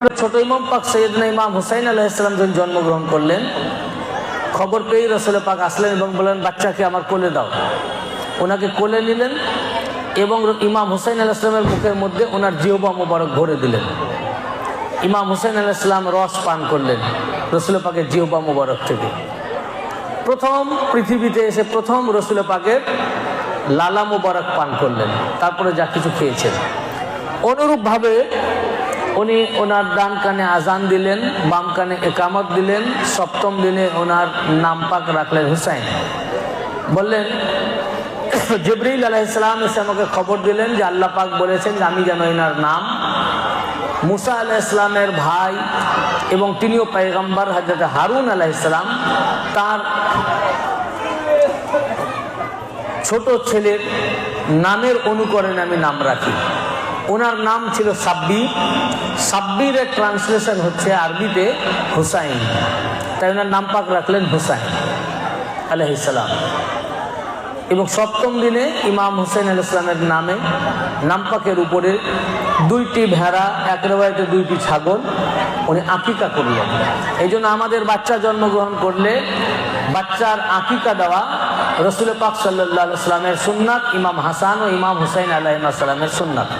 ছোট ইমাম পাক সৈয়দনা ইমাম হুসাইন আলাইহিস সালাম যখন জন্মগ্রহণ করলেন, খবর পেয়ে রাসূল পাক আসলেন এবং বললেন, বাচ্চাকে আমার কোলে দাও। ওনাকে কোলে নিলেন এবং ইমাম হুসাইন আলাইহিস সালামের মুখের মধ্যে ওনার জিহ্বা মোবারক ভরে দিলেন। ইমাম হুসাইন আলাইহিস সালাম রস পান করলেন রাসূল পাকের জিহ্বা মোবারক থেকে। প্রথম পৃথিবীতে এসে প্রথম রাসূল পাকের লালা মোবারক পান করলেন, তারপরে যা কিছু খেয়েছেন। অনুরূপভাবে উনি ওনার ডান কানে আজান দিলেন, বাম কানে একামত দিলেন। সপ্তম দিনে ওনার নাম পাক রাখলেন হুসাইন। বললেন, জিবরিল আলাইহিস সালাম এসে আমাকে খবর দিলেন যে আল্লাহ পাক বলেছেন যে আমি যেন এনার নাম মুসা আলাইহিস সালামের ভাই এবং তিনিও পয়গম্বর হযরত হারুন আলাইহিস সালাম তার ছোট ছেলের নামের অনুকরণে আমি নাম রাখি। ওনার নাম ছিল সাব্বির। সাব্বিরের ট্রান্সলেশন হচ্ছে আরবিতে হুসাইন, তাই ওনার নাম পাক রাখলেন হুসাইন আলাইহিস সালাম। এবং সপ্তম দিনে ইমাম হুসাইন আলাইহিস সালামের নামে নাম পাকের উপরে দুইটি ভেড়া, এক রেওয়ায়েতে দুইটি ছাগল উনি আকিকা করলেন। এই জন্য আমাদের বাচ্চা জন্মগ্রহণ করলে বাচ্চার আকিকা দেওয়া রাসূল পাক সাল্লাল্লাহু আলাইহি ওয়াসাল্লামের সুন্নাত, ইমাম হাসান ও ইমাম হুসাইন আলাইহিস সালামের সুন্নাত।